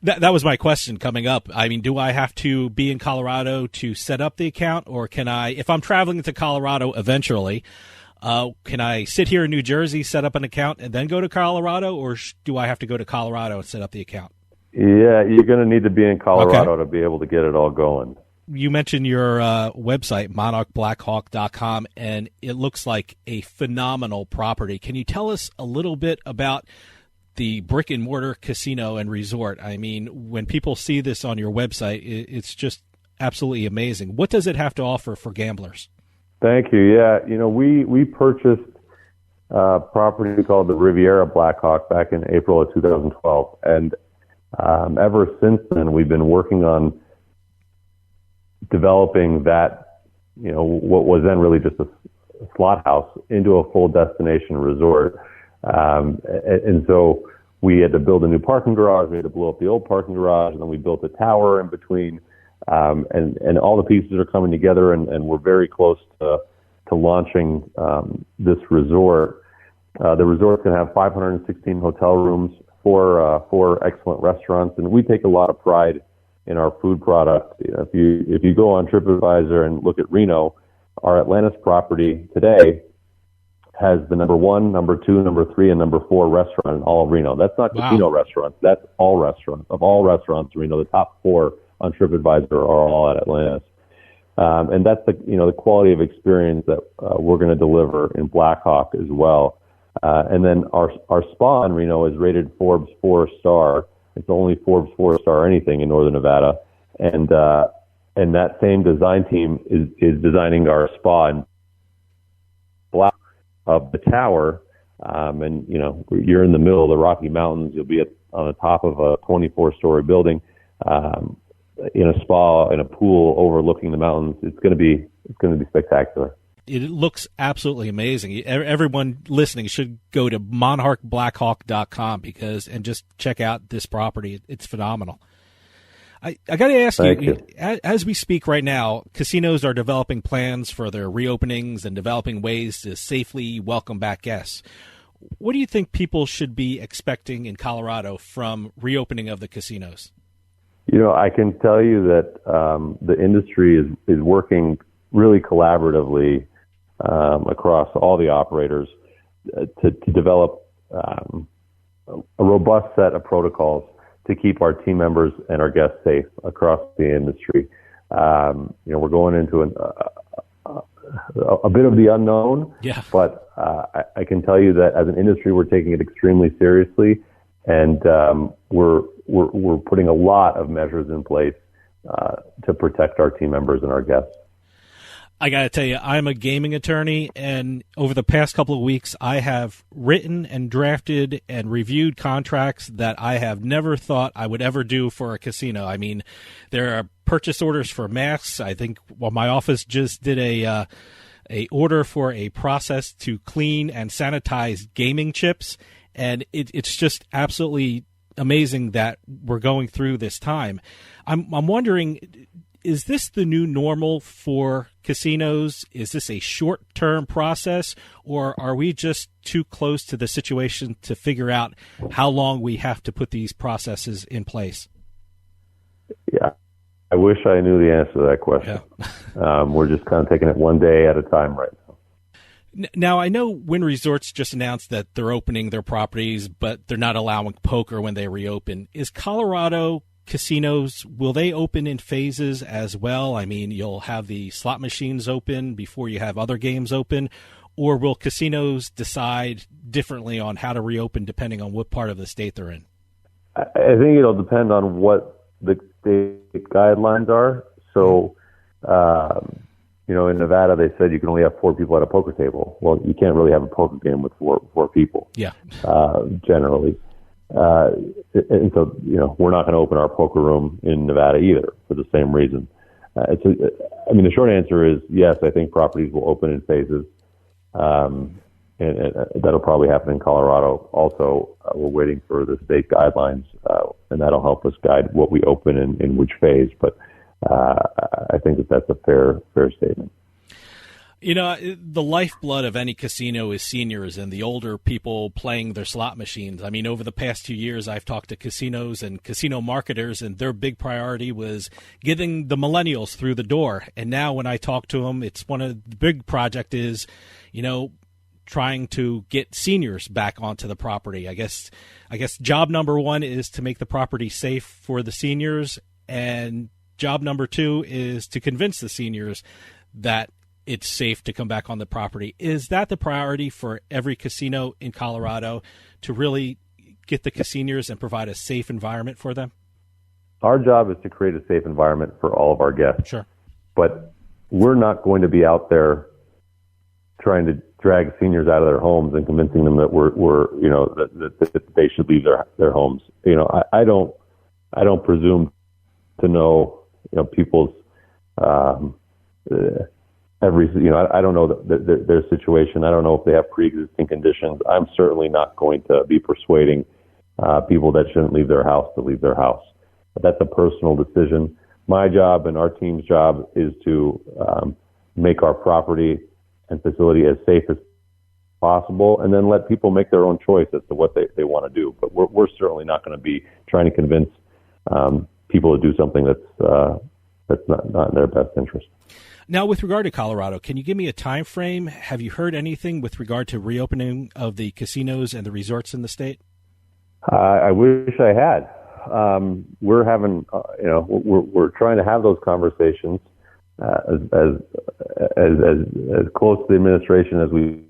That was my question coming up. I mean, do I have to be in Colorado to set up the account, or can I, if I'm traveling to Colorado eventually, can I sit here in New Jersey, set up an account, and then go to Colorado, or do I have to go to Colorado and set up the account? Yeah, you're going to need to be in Colorado to be able to get it all going. You mentioned your website, monarchblackhawk.com, and it looks like a phenomenal property. Can you tell us a little bit about the brick-and-mortar casino and resort? I mean, when people see this on your website, it's just absolutely amazing. What does it have to offer for gamblers? Thank you. Yeah, we purchased a property called the Riviera Blackhawk back in April of 2012, and ever since then, we've been working on developing that, what was then really just a slot house into a full destination resort. And so we had to build a new parking garage. We had to blow up the old parking garage, and then we built a tower in between. And all the pieces are coming together, and we're very close to launching this resort. The resort's going to have 516 hotel rooms, four excellent restaurants, and we take a lot of pride in our food product. If you go on TripAdvisor and look at Reno, our Atlantis property today has the number 1, number 2, number 3, and number 4 restaurant in all of Reno. That's not casino restaurants. That's all restaurants. Of all restaurants in Reno, the top 4 on TripAdvisor are all at Atlantis. And that's the quality of experience that we're going to deliver in Blackhawk as well. And then our spa in Reno is rated Forbes 4-star. It's only Forbes 4-star anything in Northern Nevada. And that same design team is designing our spa in Black of the tower. And you're in the middle of the Rocky Mountains. You'll be on the top of a 24-story building, in a spa, in a pool overlooking the mountains. It's going to be spectacular. It looks absolutely amazing. Everyone listening should go to monarchblackhawk.com and just check out this property. It's phenomenal. I got to ask you, as we speak right now, casinos are developing plans for their reopenings and developing ways to safely welcome back guests. What do you think people should be expecting in Colorado from reopening of the casinos? I can tell you that the industry is working really collaboratively across all the operators to develop a robust set of protocols to keep our team members and our guests safe across the industry. We're going into a bit of the unknown, but I can tell you that as an industry, we're taking it extremely seriously, and we're putting a lot of measures in place to protect our team members and our guests. I got to tell you, I'm a gaming attorney, and over the past couple of weeks, I have written and drafted and reviewed contracts that I have never thought I would ever do for a casino. I mean, there are purchase orders for masks. I think my office just did a order for a process to clean and sanitize gaming chips, and it's just absolutely amazing that we're going through this time. I'm wondering, is this the new normal for casinos? Is this a short-term process, or are we just too close to the situation to figure out how long we have to put these processes in place? Yeah, I wish I knew the answer to that question. Yeah. We're just kind of taking it one day at a time right now. Now, I know Wynn Resorts just announced that they're opening their properties, but they're not allowing poker when they reopen. Is Colorado casinos, will they open in phases as well? I mean, you'll have the slot machines open before you have other games open, or will casinos decide differently on how to reopen depending on what part of the state they're in? I think it'll depend on what the state guidelines are. So, in Nevada, they said you can only have 4 people at a poker table. Well, you can't really have a poker game with four people. Yeah. Generally. And so, we're not going to open our poker room in Nevada either for the same reason. The short answer is yes, I think properties will open in phases. And that'll probably happen in Colorado. Also, we're waiting for the state guidelines, and that'll help us guide what we open in which phase. But I think that's a fair statement. You know, the lifeblood of any casino is seniors and the older people playing their slot machines. I mean, over the past 2 years, I've talked to casinos and casino marketers, and their big priority was getting the millennials through the door. And now when I talk to them, it's one of the big project is, you know, trying to get seniors back onto the property. I guess job number one is to make the property safe for the seniors, and job number two is to convince the seniors that it's safe to come back on the property. Is that the priority for every casino in Colorado, to really get the seniors and provide a safe environment for them? Our job is to create a safe environment for all of our guests. Sure. But we're not going to be out there trying to drag seniors out of their homes and convincing them that we're you know, that they should leave their homes. You know, I don't presume to know, you know, people's I don't know their situation. I don't know if they have pre-existing conditions. I'm certainly not going to be persuading people that shouldn't leave their house to leave their house. But that's a personal decision. My job and our team's job is to make our property and facility as safe as possible, and then let people make their own choice as to what they want to do. But we're certainly not going to be trying to convince people to do something that's not in their best interest. Now, with regard to Colorado, can you give me a time frame? Have you heard anything with regard to reopening of the casinos and the resorts in the state? I wish I had. We're having, we're trying to have those conversations as close to the administration as we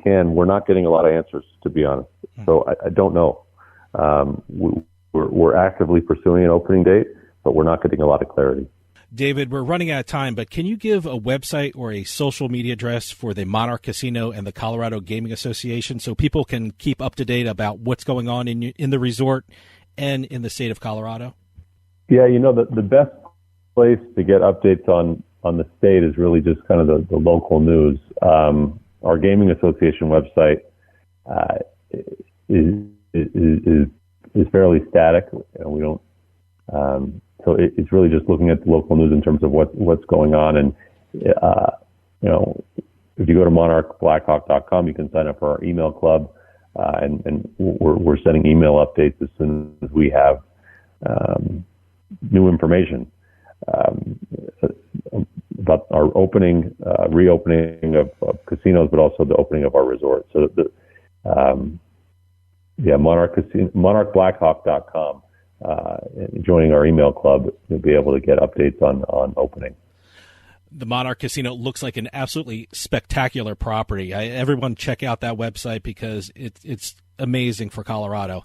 can. We're not getting a lot of answers, to be honest. So I don't know. We're actively pursuing an opening date, but we're not getting a lot of clarity. David, we're running out of time, but can you give a website or a social media address for the Monarch Casino and the Colorado Gaming Association so people can keep up to date about what's going on in the resort and in the state of Colorado? Yeah, you know, the best place to get updates on the state is really just kind of the local news. Our Gaming Association website is fairly static. We don't. So it's really just looking at the local news in terms of what's going on. And, if you go to monarchblackhawk.com, you can sign up for our email club. And we're sending email updates as soon as we have new information about our reopening of casinos, but also the opening of our resorts. So monarchblackhawk.com. Joining our email club, you'll be able to get updates on opening. The Monarch Casino looks like an absolutely spectacular property. Everyone check out that website because it's amazing for Colorado.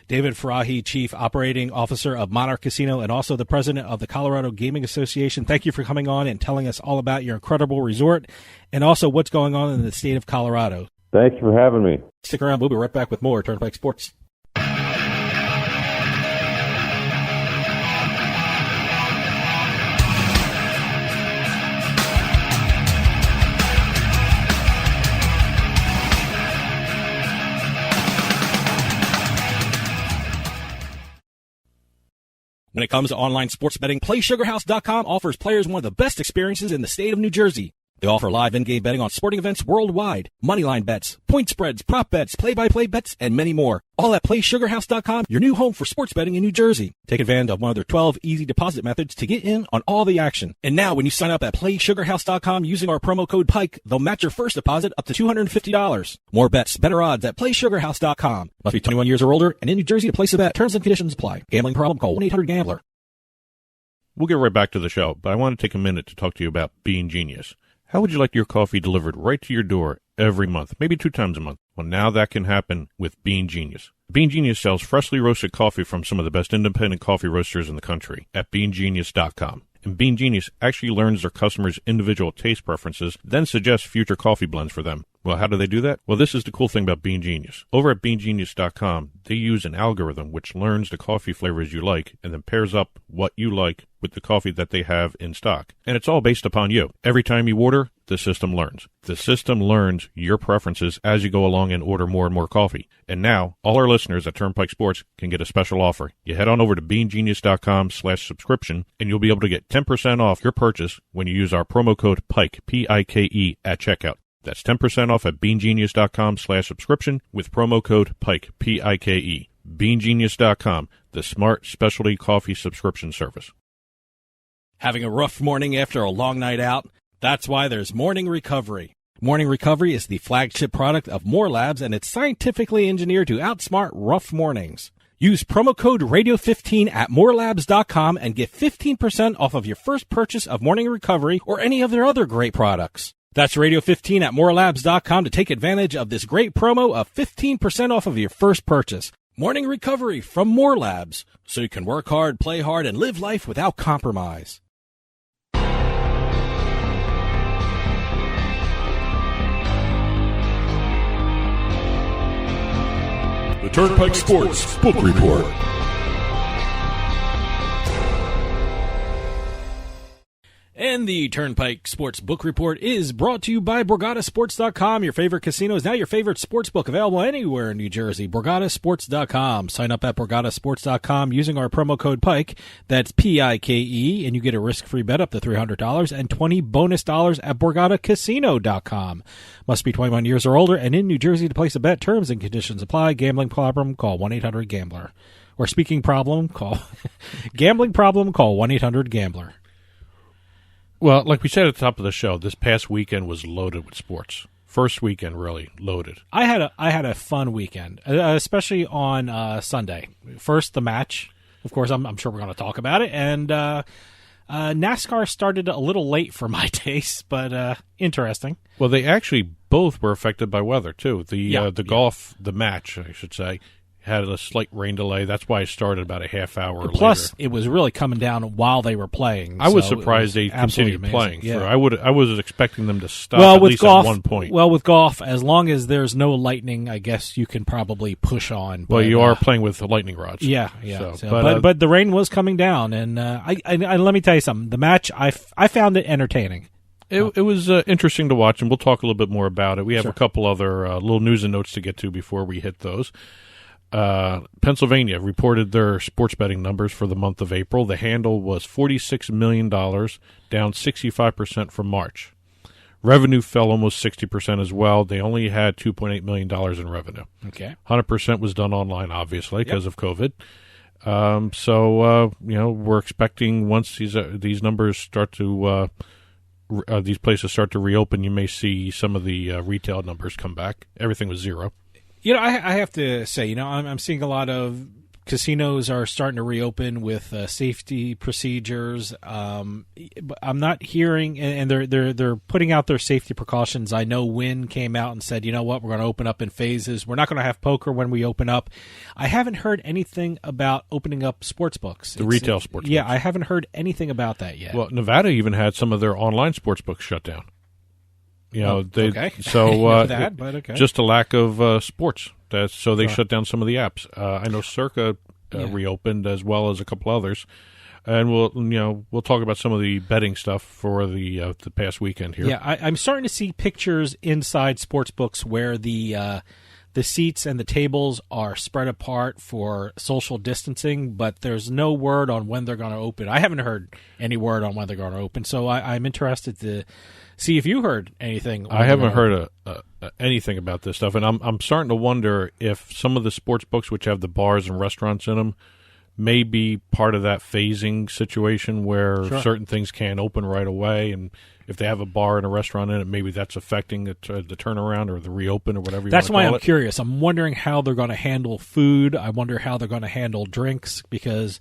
David Farahi, Chief Operating Officer of Monarch Casino and also the President of the Colorado Gaming Association, thank you for coming on and telling us all about your incredible resort and also what's going on in the state of Colorado. Thank you for having me. Stick around. We'll be right back with more Turnpike Sports. When it comes to online sports betting, PlaySugarHouse.com offers players one of the best experiences in the state of New Jersey. They offer live in-game betting on sporting events worldwide, moneyline bets, point spreads, prop bets, play-by-play bets, and many more. All at PlaySugarHouse.com, your new home for sports betting in New Jersey. Take advantage of one of their 12 easy deposit methods to get in on all the action. And now when you sign up at PlaySugarHouse.com using our promo code PIKE, they'll match your first deposit up to $250. More bets, better odds at PlaySugarHouse.com. Must be 21 years or older and in New Jersey to place a bet. Terms and conditions apply. Gambling problem? Call 1-800-GAMBLER. We'll get right back to the show, but I want to take a minute to talk to you about Bean Genius. How would you like your coffee delivered right to your door every month, maybe 2 times a month? Well, now that can happen with Bean Genius. Bean Genius sells freshly roasted coffee from some of the best independent coffee roasters in the country at beangenius.com. And Bean Genius actually learns their customers' individual taste preferences, then suggests future coffee blends for them. Well, how do they do that? Well, this is the cool thing about Bean Genius. Over at BeanGenius.com, they use an algorithm which learns the coffee flavors you like and then pairs up what you like with the coffee that they have in stock. And it's all based upon you. Every time you order, the system learns. The system learns your preferences as you go along and order more and more coffee. And now, all our listeners at Turnpike Sports can get a special offer. You head on over to BeanGenius.com/subscription, and you'll be able to get 10% off your purchase when you use our promo code PIKE, P-I-K-E, at checkout. That's 10% off at BeanGenius.com/subscription with promo code PIKE, P-I-K-E. BeanGenius.com, the smart specialty coffee subscription service. Having a rough morning after a long night out? That's why there's Morning Recovery. Morning Recovery is the flagship product of More Labs, and it's scientifically engineered to outsmart rough mornings. Use promo code Radio15 at morelabs.com and get 15% off of your first purchase of Morning Recovery or any of their other great products. That's Radio15 at morelabs.com to take advantage of this great promo of 15% off of your first purchase. Morning Recovery from More Labs, so you can work hard, play hard, and live life without compromise. The Turnpike Sports Book Report. And the Turnpike Sports Book Report is brought to you by BorgataSports.com. Your favorite casino is now your favorite sports book, available anywhere in New Jersey. BorgataSports.com. Sign up at BorgataSports.com using our promo code PIKE. That's P-I-K-E, and you get a risk-free bet up to $300 and 20 bonus dollars at BorgataCasino.com. Must be 21 years or older and in New Jersey to place a bet. Terms and conditions apply. Gambling problem? Call 1-800-GAMBLER. Or speaking problem? Call gambling problem? Call 1-800-GAMBLER. Well, like we said at the top of the show, this past weekend was loaded with sports. First weekend, really loaded. I had a fun weekend, especially on Sunday. First, the match. Of course, I'm sure we're going to talk about it. And NASCAR started a little late for my taste, but interesting. Well, they actually both were affected by weather, too. The golf, the match, I should say, had a slight rain delay. That's why it started about a half hour later. Plus, it was really coming down while they were playing. I was surprised they continued playing. Yeah. I was expecting them to stop at least at one point. Well, with golf, as long as there's no lightning, I guess you can probably push on. Well, you are playing with lightning rods. Yeah. But the rain was coming down, and I let me tell you something. The match, I found it entertaining. It was interesting to watch, and we'll talk a little bit more about it. We have a couple other little news and notes to get to before we hit those. Pennsylvania reported their sports betting numbers for the month of April. The handle was $46 million, down 65% from March. Revenue fell almost 60% as well. They only had $2.8 million in revenue. Okay. 100% was done online, obviously, because of COVID. So we're expecting once these numbers start to these places start to reopen, you may see some of the retail numbers come back. Everything was zero. I have to say, I'm seeing a lot of casinos are starting to reopen with safety procedures. I'm not hearing, and they're putting out their safety precautions. I know Wynn came out and said, you know what, we're going to open up in phases. We're not going to have poker when we open up. I haven't heard anything about opening up sports books. Retail sports books. Yeah, I haven't heard anything about that yet. Well, Nevada even had some of their online sports books shut down. Okay. So but okay. Just a lack of sports. So they shut down some of the apps. I know Circa reopened as well as a couple others, and we'll talk about some of the betting stuff for the past weekend here. Yeah, I'm starting to see pictures inside sports books where the seats and the tables are spread apart for social distancing, but there's no word on when they're going to open. I haven't heard any word on when they're going to open, so I'm interested to see if you heard anything. I haven't heard anything about this stuff, and I'm starting to wonder if some of the sports books which have the bars and restaurants in them may be part of that phasing situation where certain things can't open right away, and if they have a bar and a restaurant in it, maybe that's affecting the turnaround or the reopen or whatever you want to call it. That's why I'm curious. I'm wondering how they're going to handle food. I wonder how they're going to handle drinks, because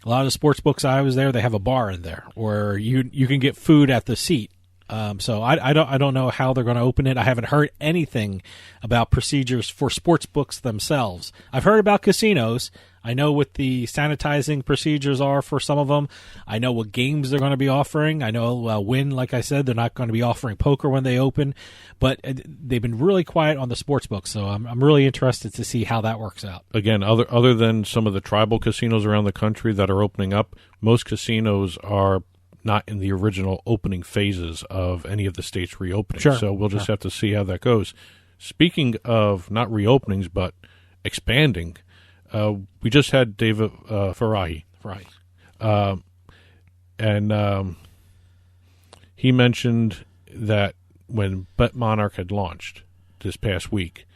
a lot of the sports books I was there, they have a bar in there, or you can get food at the seat. So I don't know how they're going to open it. I haven't heard anything about procedures for sports books themselves. I've heard about casinos. I know what the sanitizing procedures are for some of them. I know what games they're going to be offering. I know Wynn, like I said, they're not going to be offering poker when they open. But they've been really quiet on the sports book, so I'm really interested to see how that works out. Again, other than some of the tribal casinos around the country that are opening up, most casinos are not in the original opening phases of any of the states reopening. Sure, so we'll just have to see how that goes. Speaking of not reopenings but expanding, we just had David Farahi. And he mentioned that when BetMonarch had launched this past week,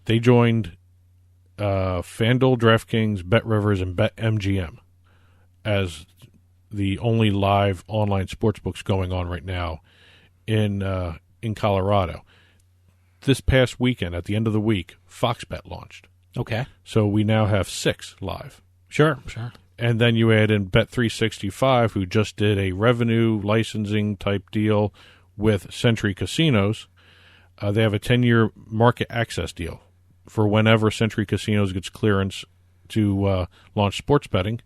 they joined FanDuel, DraftKings, BetRivers, and BetMGM as the only live online sportsbooks going on right now in Colorado. This past weekend, at the end of the week, Fox Bet launched. Okay. So we now have 6 live. Sure. And then you add in Bet365, who just did a revenue licensing type deal with Century Casinos. They have a 10-year market access deal for whenever Century Casinos gets clearance to launch sports betting.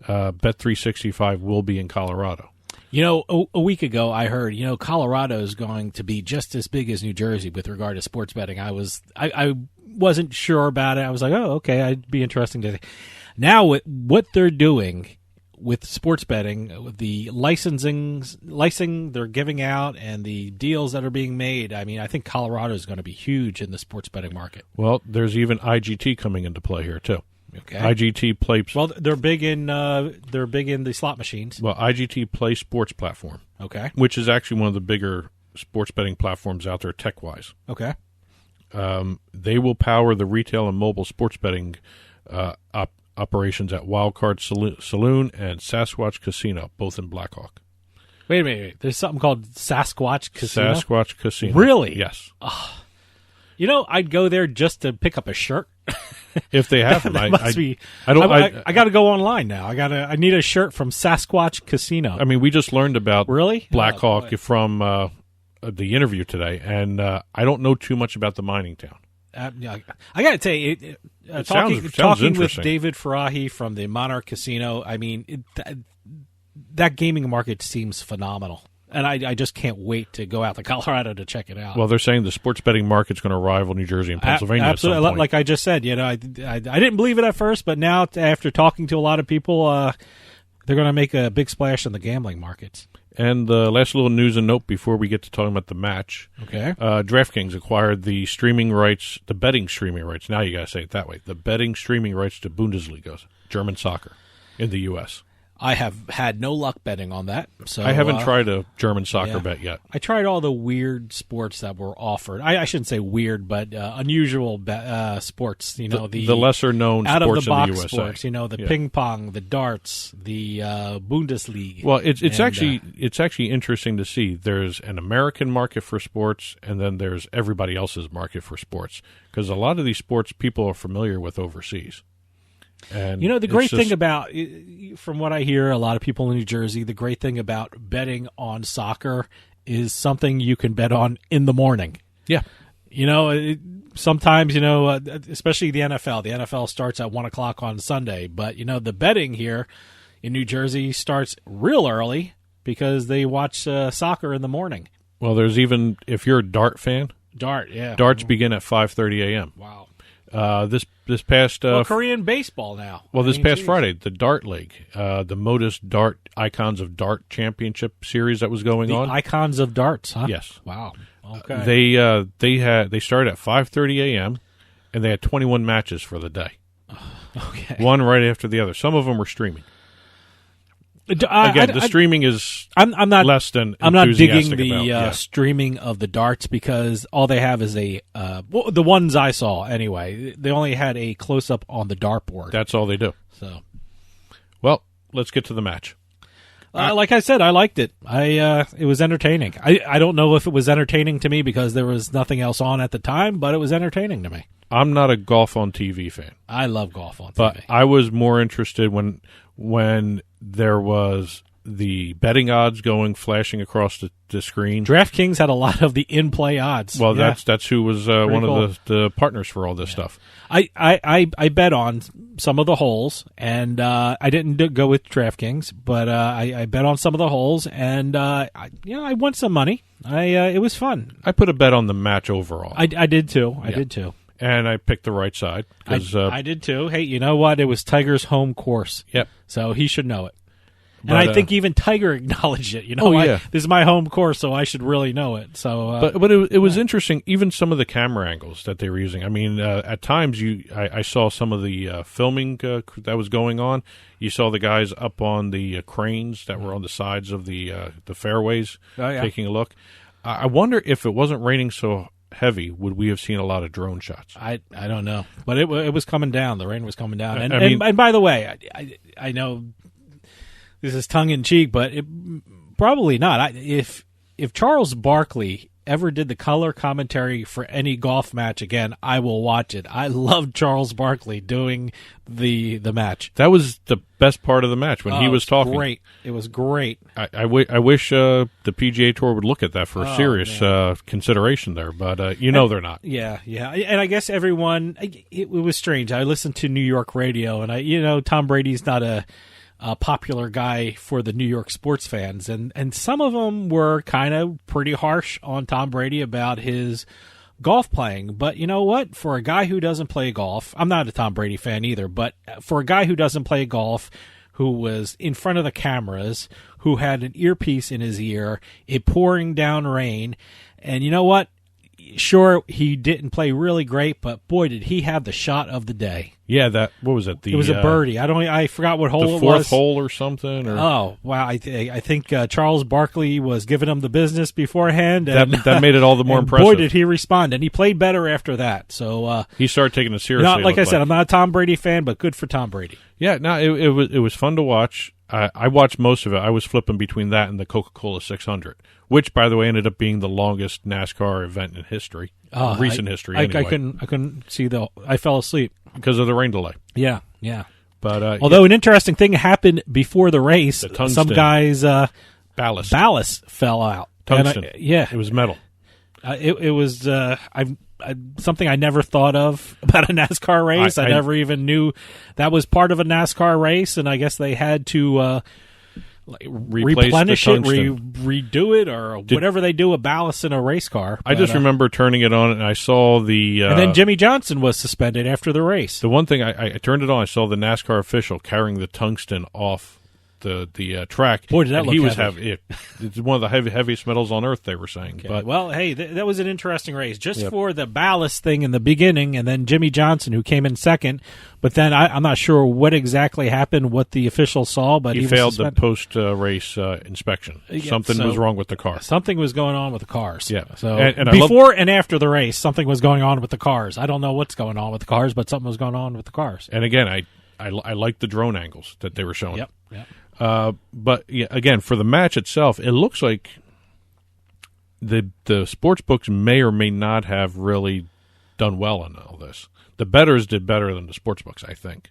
Bet365 will be in Colorado. A week ago I heard, Colorado is going to be just as big as New Jersey with regard to sports betting. I wasn't sure about it. I was like, oh, okay, I'd be interesting to. Now what they're doing with sports betting, with the licensing they're giving out and the deals that are being made, I think Colorado is going to be huge in the sports betting market. Well, there's even IGT coming into play here too. Okay. IGT Play. Well, they're big in the slot machines. Well, IGT Play Sports platform. Okay. Which is actually one of the bigger sports betting platforms out there tech wise. Okay. They will power the retail and mobile sports betting operations at Wildcard Saloon and Sasquatch Casino, both in Blackhawk. Wait a minute. There's something called Sasquatch Casino? Sasquatch Casino. Really? Yes. I'd go there just to pick up a shirt. If they have them. I got to go online now. I need a shirt from Sasquatch Casino. I mean, we just learned about really Blackhawk from the interview today, and I don't know too much about the mining town. I got to tell you, talking with David Farahi from the Monarch Casino, that gaming market seems phenomenal. And I just can't wait to go out to Colorado to check it out. Well, they're saying the sports betting market's going to rival New Jersey and Pennsylvania. Absolutely. At some point. Like I just said, I didn't believe it at first, but now after talking to a lot of people, they're going to make a big splash in the gambling markets. And the last little news and note before we get to talking about the match. Okay. DraftKings acquired the streaming rights, the betting streaming rights. Now you got to say it that way. The betting streaming rights to Bundesliga, German soccer, in the U.S. I have had no luck betting on that. So I haven't tried a German soccer bet yet. I tried all the weird sports that were offered. I shouldn't say weird, but unusual sports. The lesser known out sports of the box in the USA. Sports. The ping pong, the darts, the Bundesliga. Well, it's actually interesting to see. There's an American market for sports, and then there's everybody else's market for sports, because a lot of these sports people are familiar with overseas. And the great thing about, from what I hear, a lot of people in New Jersey, the great thing about betting on soccer is something you can bet on in the morning. Yeah. Sometimes, especially the NFL. The NFL starts at 1 o'clock on Sunday. But, the betting here in New Jersey starts real early because they watch soccer in the morning. Well, there's even, if you're a dart fan. Darts begin at 5:30 a.m. Wow. This past Korean baseball now. This past Friday, the Dart League, the Modus Dart Icons of Dart Championship Series that was going on. Icons of Darts, huh? Yes. Wow. Okay. They started at 5:30 a.m. and they had 21 matches for the day. Okay. One right after the other. Some of them were streaming. The streaming is I'm not less than I'm not digging the streaming of the darts because all they have is the ones I saw anyway. They only had a close up on the dartboard. That's all they do. So, well, let's get to the match. Like I said, I liked it. It was entertaining. I don't know if it was entertaining to me because there was nothing else on at the time, but it was entertaining to me. I'm not a golf on TV fan. I love golf on TV. But I was more interested when there was the betting odds flashing across the screen. DraftKings had a lot of the in-play odds. Well, that's who was one of the partners for all this stuff. I bet on some of the holes, and I didn't go with DraftKings, but I bet on some of the holes, and I won some money. It was fun. I put a bet on the match overall. I did too. I did too. And I picked the right side. I did too. Hey, you know what? It was Tiger's home course. Yep. So he should know it. And I think even Tiger acknowledged it. This is my home course, so I should really know it. So, but it was interesting. Even some of the camera angles that they were using. I mean, at times I saw some of the filming that was going on. You saw the guys up on the cranes that were on the sides of the fairways taking a look. I wonder if it wasn't raining so heavy, would we have seen a lot of drone shots? I don't know, but it was coming down. The rain was coming down, and by the way, I know. This is tongue in cheek, but probably not. If Charles Barkley ever did the color commentary for any golf match again, I will watch it. I loved Charles Barkley doing the match. That was the best part of the match when he was talking. Great, it was great. I wish the PGA Tour would look at that for a serious consideration there, but they're not. Yeah, and I guess everyone. It was strange. I listened to New York radio, and Tom Brady's not a popular guy for the New York sports fans, and some of them were kind of pretty harsh on Tom Brady about his golf playing. But you know what? For a guy who doesn't play golf, I'm not a Tom Brady fan either, but for a guy who doesn't play golf, who was in front of the cameras, who had an earpiece in his ear, it pouring down rain, and you know what? Sure, he didn't play really great, but boy, did he have the shot of the day. Yeah, what was it? It was a birdie. I forgot what hole it was. The fourth hole or something? Or? Oh, wow. I think Charles Barkley was giving him the business beforehand. And, that made it all the more impressive. Boy, did he respond. And he played better after that. So he started taking it seriously. Like I said, I'm not a Tom Brady fan, but good for Tom Brady. Yeah, no, it was fun to watch. I watched most of it. I was flipping between that and the Coca-Cola 600, which, by the way, ended up being the longest NASCAR event in history, recent history. Anyway. I couldn't see I fell asleep because of the rain delay. Yeah. But although an interesting thing happened before the race, some guys ballast fell out. Tungsten. It was metal. It was something I never thought of about a NASCAR race. I never even knew that was part of a NASCAR race, and I guess they had to replenish it, redo it, or whatever they do a ballast in a race car. I just remember turning it on, and I saw the... and then Jimmy Johnson was suspended after the race. The one thing, I turned it on, I saw the NASCAR official carrying the tungsten off the track. Boy, did that look heavy. It's one of the heaviest metals on earth, they were saying. Okay. But well, hey, that was an interesting race. Just for the ballast thing in the beginning, and then Jimmy Johnson, who came in second. But then I'm not sure what exactly happened, what the officials saw, but he failed the post-race inspection. Something was wrong with the car. Something was going on with the cars. Yeah. So and before and after the race, something was going on with the cars. I don't know what's going on with the cars, but something was going on with the cars. And again, I like the drone angles that they were showing. Yep. But again, for the match itself, it looks like the sports books may or may not have really done well in all this. The bettors did better than the sports books, I think.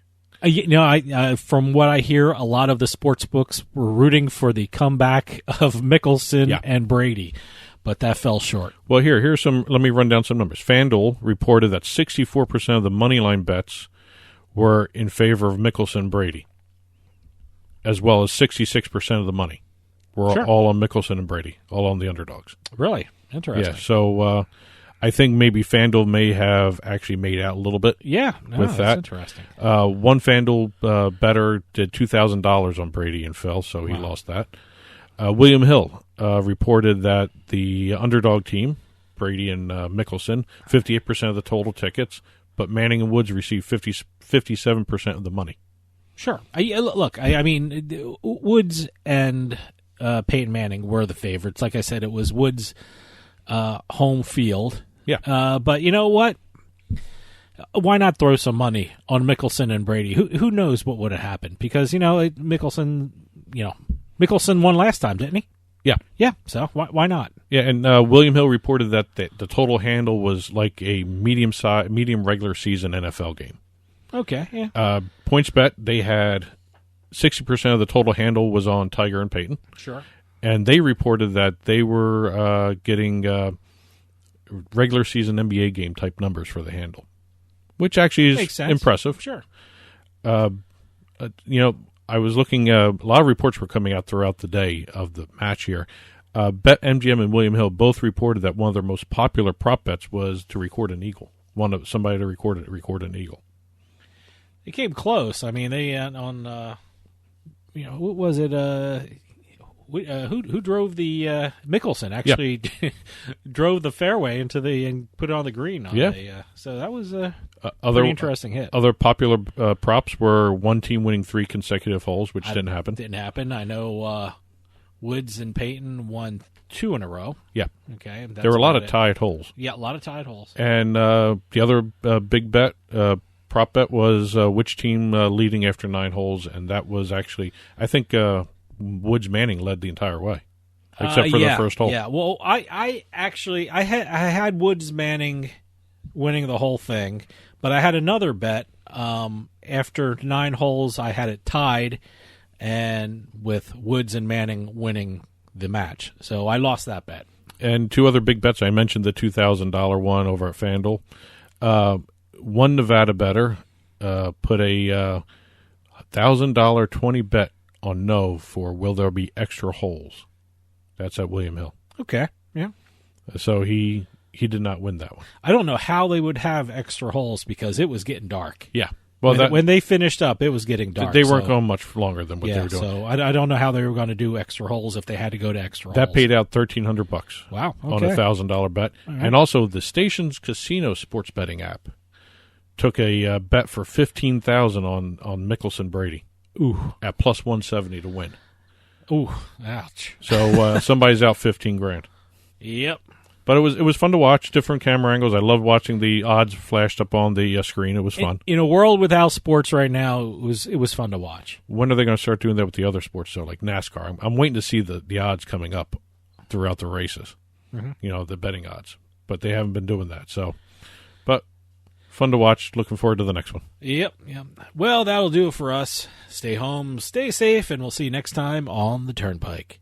From what I hear, a lot of the sports books were rooting for the comeback of Mickelson and Brady, but that fell short. Well, here's some. Let me run down some numbers. FanDuel reported that 64% of the moneyline bets were in favor of Mickelson and Brady, as well as 66% of the money were all on Mickelson and Brady, all on the underdogs. Really? Interesting. Yeah, so I think maybe FanDuel may have actually made out a little bit with that. That's interesting. One FanDuel bettor did $2,000 on Brady and Phil, so he lost that. William Hill reported that the underdog team, Brady and Mickelson, 58% of the total tickets, but Manning and Woods received 57% of the money. Sure. I mean, Woods and Peyton Manning were the favorites. Like I said, it was Woods' home field. Yeah. But you know what? Why not throw some money on Mickelson and Brady? Who knows what would have happened? Because Mickelson won last time, didn't he? Yeah. Yeah. So why not? Yeah. And William Hill reported that the total handle was like a medium regular season NFL game. Okay, yeah. PointsBet, they had 60% of the total handle was on Tiger and Peyton. Sure. And they reported that they were getting regular season NBA game type numbers for the handle, which actually is impressive. Sure. I was looking, a lot of reports were coming out throughout the day of the match here. BetMGM and William Hill both reported that one of their most popular prop bets was to record an eagle. Somebody to record an eagle. It came close. I mean, they what was it? Who drove the Mickelson actually drove the fairway and put it on the green. So that was a pretty interesting hit. Other popular props were one team winning 3 consecutive holes, which didn't happen. Didn't happen. I know Woods and Peyton won 2 in a row. Yeah. Okay. There were a lot of tied holes. Yeah, a lot of tied holes. And the other big bet, prop bet, was which team leading after 9 holes, and that was actually, I think, Woods Manning led the entire way, except for the first hole. Yeah. Well, I had Woods Manning winning the whole thing, but I had another bet. After 9 holes, I had it tied, and with Woods and Manning winning the match. So I lost that bet. And 2 other big bets. I mentioned the $2,000 one over at FanDuel. One Nevada bettor put a $1,000 20 bet on no for will there be extra holes. That's at William Hill. Okay, yeah. So he did not win that one. I don't know how they would have extra holes because it was getting dark. Yeah. Well, when they finished up, it was getting dark. They weren't going much longer than what they were doing. So I don't know how they were going to do extra holes if they had to go to extra holes. That paid out $1,300. Wow. Okay. On a $1,000 bet. Right. And also the Stations Casino sports betting app took a bet for $15,000 on Mickelson Brady. Ooh. At plus 170 to win. Ooh, ouch. So somebody's out $15,000. Yep. But it was fun to watch, different camera angles. I loved watching the odds flashed up on the screen. It was fun. In a world without sports right now, it was fun to watch. When are they going to start doing that with the other sports, though, like NASCAR? I'm waiting to see the odds coming up throughout the races, the betting odds. But they haven't been doing that. So, but fun to watch. Looking forward to the next one. Yep. Well, that'll do it for us. Stay home, stay safe, and we'll see you next time on the Turnpike.